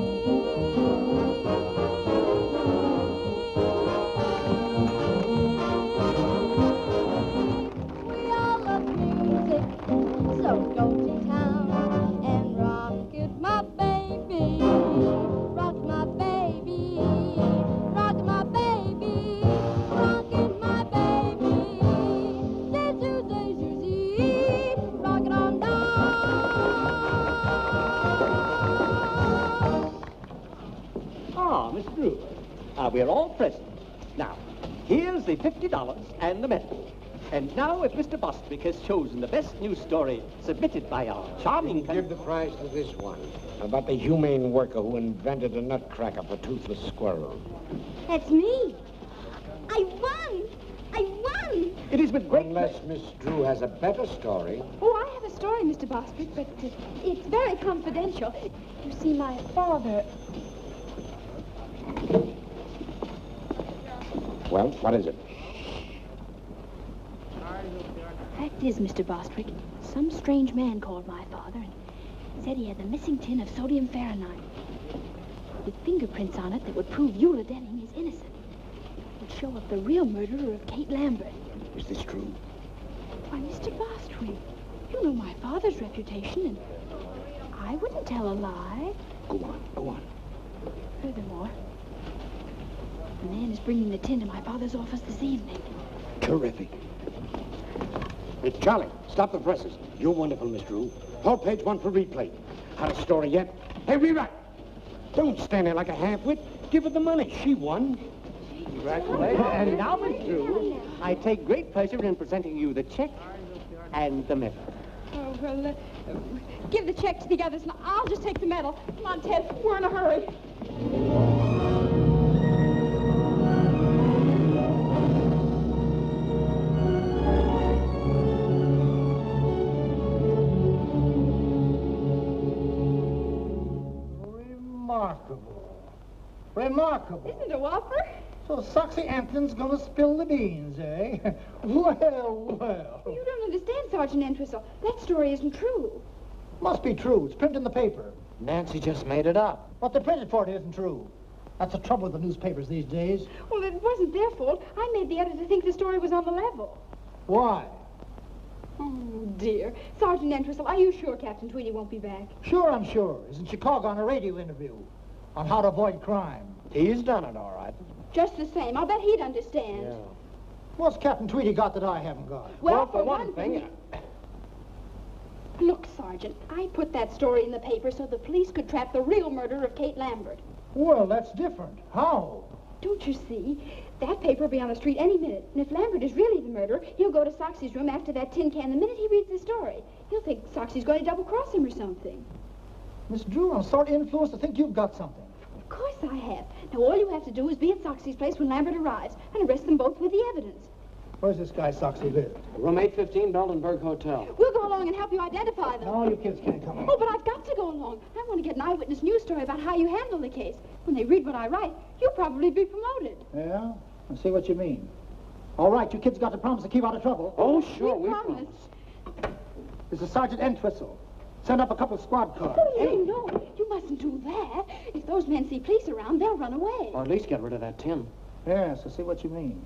We all love music, so go to town and rock it, my baby. Rock my baby, rock my baby, rock it, my baby. Day, rock it on down. Ah, Miss Drew. We're all present. Now, here's the $50 and the medal. And now, if Mr. Bostwick has chosen the best news story submitted by our charming... Give the prize to this one, about the humane worker who invented a nutcracker for toothless squirrels. That's me. I won. I won. It is with great... Unless Miss Drew has a better story. Oh, I have a story, Mr. Bostwick, but it's very confidential. You see, my father... Well, what is it? Fact is, Mr. Bostwick, some strange man called my father and said he had the missing tin of sodium Fahrenheit with fingerprints on it that would prove Eula Denning is innocent. It would show up the real murderer of Kate Lambert. Is this true? Why, Mr. Bostwick, you know my father's reputation, and I wouldn't tell a lie. Go on, go on. Furthermore, the man is bringing the tin to my father's office this evening. Terrific. It's Charlie. Stop the presses. You're wonderful, Miss Drew. Hold page 1 for replay. Had a story yet? Hey, rewrite. Don't stand there like a half-wit. Give her the money. She won. Congratulations. And now, Miss Drew, I take great pleasure in presenting you the check and the medal. Oh, well, give the check to the others, and I'll just take the medal. Come on, Ted. We're in a hurry. Remarkable. Isn't it a whopper? So Soxy Anthony's gonna spill the beans, eh? Well, well. You don't understand, Sergeant Entwistle. That story isn't true. Must be true. It's printed in the paper. Nancy just made it up. What they printed for it isn't true. That's the trouble with the newspapers these days. Well, it wasn't their fault. I made the editor think the story was on the level. Why? Oh, dear. Sergeant Entwistle, are you sure Captain Tweedy won't be back? Sure, I'm sure. He's in Chicago on a radio interview on how to avoid crime. He's done it, all right. Just the same. I'll bet he'd understand. Yeah. What's Captain Tweedy got that I haven't got? Well, for one thing... Look, Sergeant, I put that story in the paper so the police could trap the real murderer of Kate Lambert. Well, that's different. How? Don't you see? That paper will be on the street any minute. And if Lambert is really the murderer, he'll go to Soxy's room after that tin can the minute he reads the story. He'll think Soxy's going to double-cross him or something. Miss Drew, I'm sort of influenced to think you've got something. Of course I have. Now, all you have to do is be at Soxy's place when Lambert arrives and arrest them both with the evidence. Where's this guy Soxy live? Room 815, Beldenberg Hotel. We'll go along and help you identify them. No, you kids can't come. Oh, but I've got to go along. I want to get an eyewitness news story about how you handle the case. When they read what I write, you'll probably be promoted. Yeah? I see what you mean. All right, you kids got to promise to keep out of trouble. Oh, sure, we promise. This is Sergeant Entwistle. Send up a couple of squad cars. Oh, no. You mustn't do that. If those men see police around, they'll run away. Or at least get rid of that tin. Yes, I see what you mean.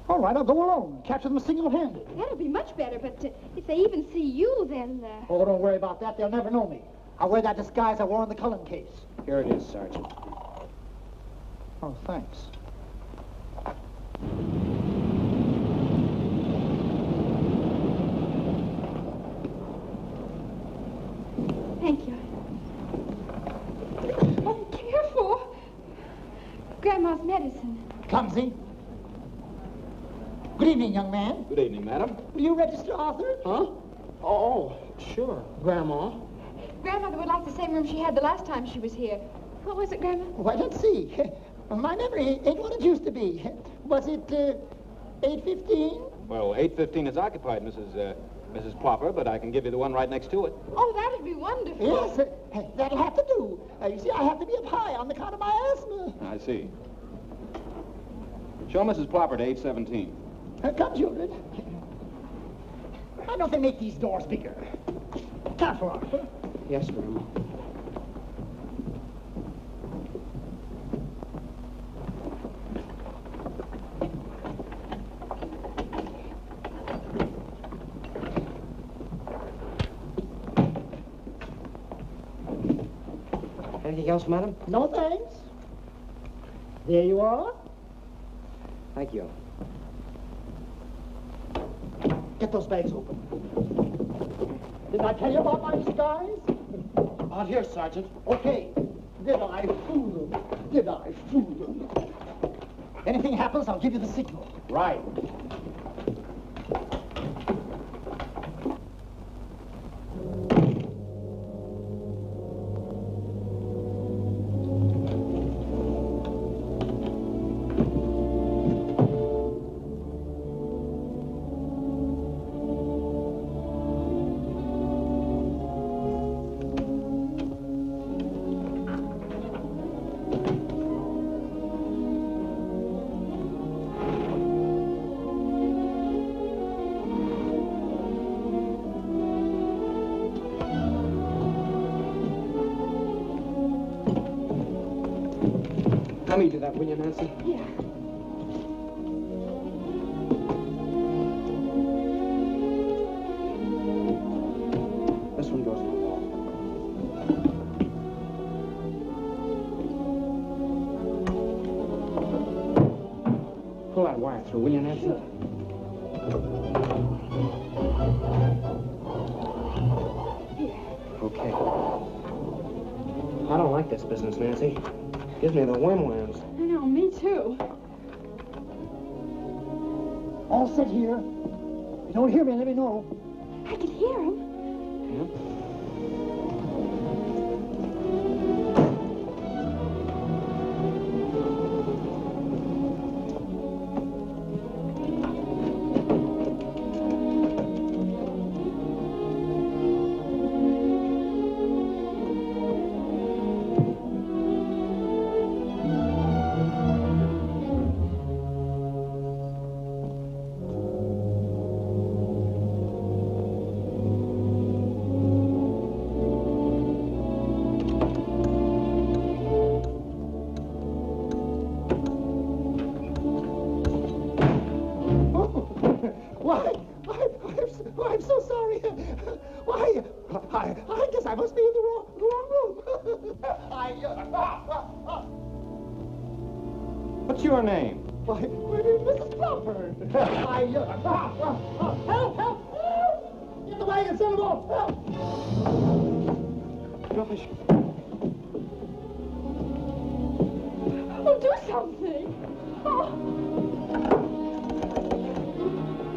All right, I'll go alone and capture them single-handed. That'll be much better, but if they even see you, they'll... Oh, don't worry about that. They'll never know me. I'll wear that disguise I wore in the Cullen case. Here it is, Sergeant. Oh, thanks. Thank you. Clumsy. Good evening, young man. Good evening, madam. Will you register Arthur? Huh? Oh, sure, Grandma. Grandmother would like the same room she had the last time she was here. What was it, Grandma? Why, let's see. My memory ain't what it used to be. Was it 8:15? Well, 8:15 is occupied, Mrs. Plopper, but I can give you the one right next to it. Oh, that'd be wonderful. Yes, that'll have to do. You see, I have to be up high on account of my asthma. I see. Show Mrs. Plopper to 8:17. Come, children. Why don't they make these doors bigger? Careful, Arthur. Yes, Grandma. Anything else, madam? No thanks. There you are. Thank you. Get those bags open. Didn't I tell you about my disguise? Out here, Sergeant. Okay. Did I fool them? Did I fool them? Anything happens, I'll give you the signal. Right. Let me do that, will you, Nancy? Yeah. This one goes on the wall. Pull that wire through, will you, Nancy? Okay. I don't like this business, Nancy. Gives me the whim-whams. I know, me too. All set here. If you don't hear me, let me know. I can hear him. I'm so sorry. Why, I guess I must be in the wrong room. What's your name? Why, Mrs. Plopper. Help! Get the wagon, send them off. Help! Gosh. Oh, do something. Oh.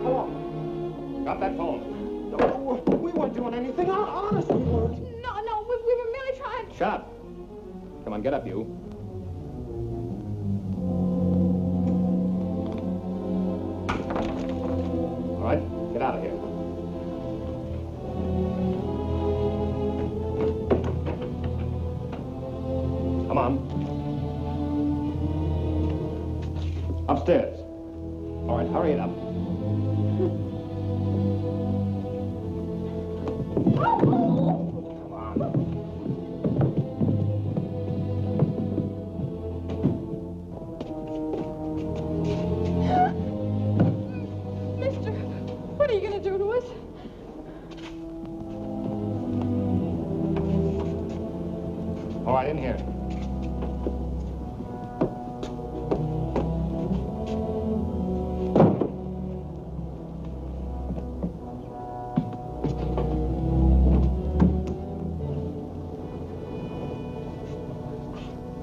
Hello. Got that phone? No, we weren't doing anything. Honest, we weren't. No, we were merely trying. Shut up. Come on, get up, you. All right, get out of here. Come on. Upstairs. All right, hurry it up. Mister, what are you going to do to us? All right, in here.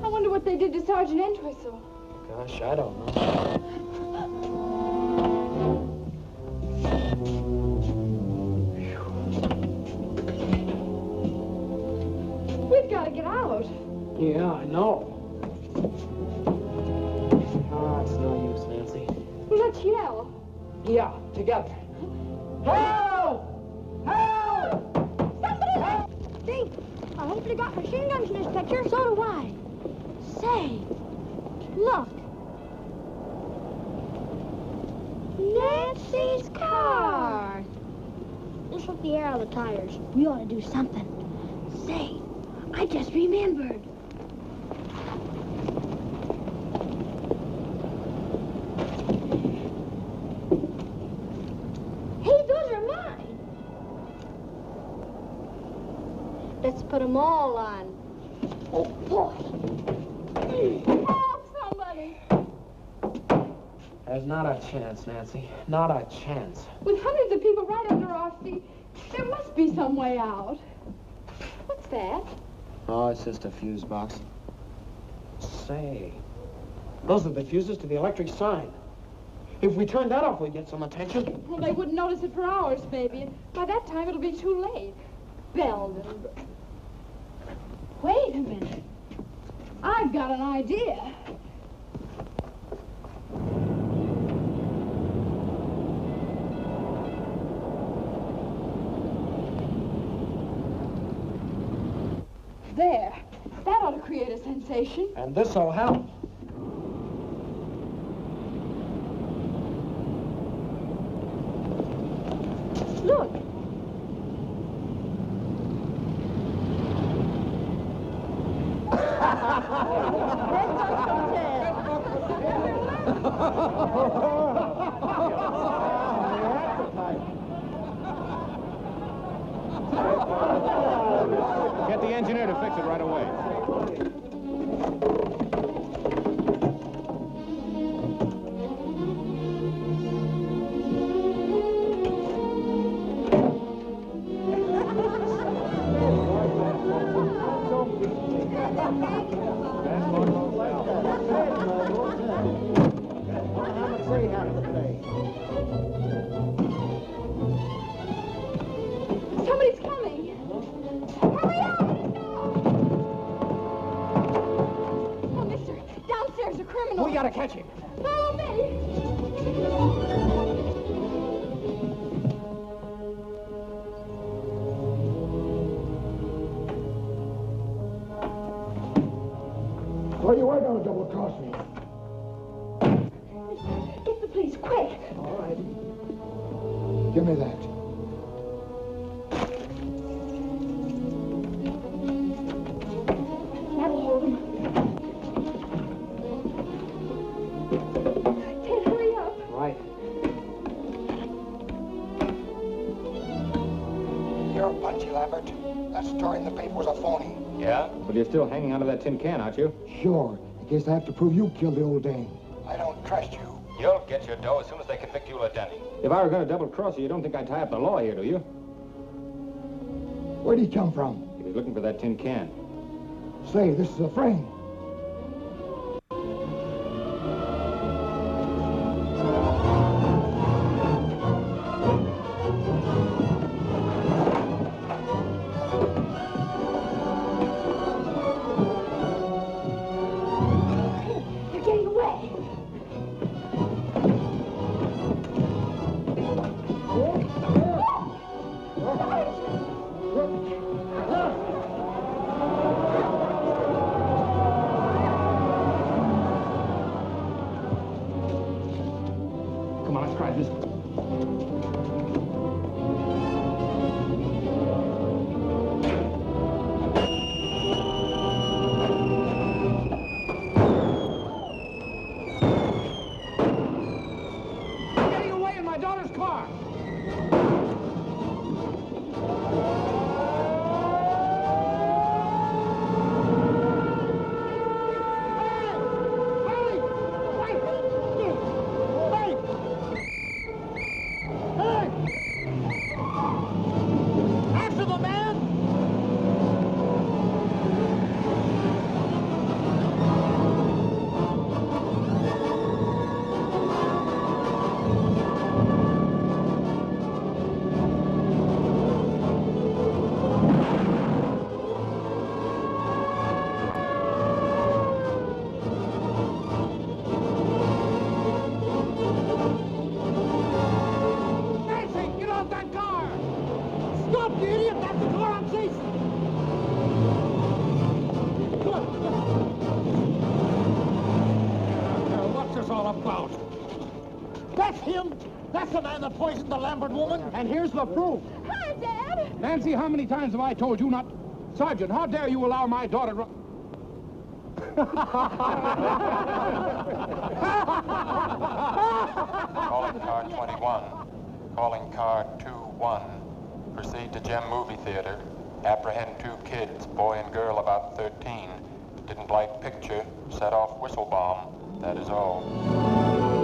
I wonder what they did to Sergeant Entwistle. Gosh, I don't know. We've got to get out. Yeah, I know. Oh, it's no use, Nancy. Well, let's yell. Yeah, together. Help! Help! Somebody help! Think, I hope they got machine guns in this picture. So do I. Say, look. Nancy's car. This took the air out of the tires. We ought to do something. Say, I just remembered. Hey, those are mine. Let's put them all on. Oh, boy. Help, somebody. There's not a chance, Nancy. Not a chance. With hundreds of people right under our feet, there must be some way out. What's that? Oh, it's just a fuse box. Say, those are the fuses to the electric sign. If we turn that off, we get some attention. Well, they wouldn't notice it for hours, maybe, and by that time it'll be too late. Belden. Wait a minute. I've got an idea. There. That ought to create a sensation. And this'll help. Look. Get the engineer to fix it right away. Somebody's coming. Hurry up! Oh, mister, downstairs a criminal. We gotta catch him. Follow me. So you were going to double-cross me. Get the police, quick. All right. Give me that. That'll hold him. Ted, hurry up. Right. You're punchy, Lambert. That story in the paper was a phony. Yeah? But you're still hanging onto that tin can, aren't you? Sure. In case I have to prove you killed the old dame. I don't trust you. You'll get your dough as soon as they convict you, Lieutenant. If I were going to double-cross you, you don't think I'd tie up the law here, do you? Where'd he come from? He was looking for that tin can. Say, this is a frame. They're getting away. Come on, let's try this. They're getting away in my daughter's car. After the man! about? That's him. That's the man that poisoned the Lambert woman. And here's the proof. Hi, Dad. Nancy, how many times have I told you not... Sergeant, how dare you allow my daughter to... Calling car 21. Calling car 21. Proceed to Gem Movie Theater. Apprehend 2 kids, boy and girl about 13. Didn't like picture. Set off whistle bomb. That is all.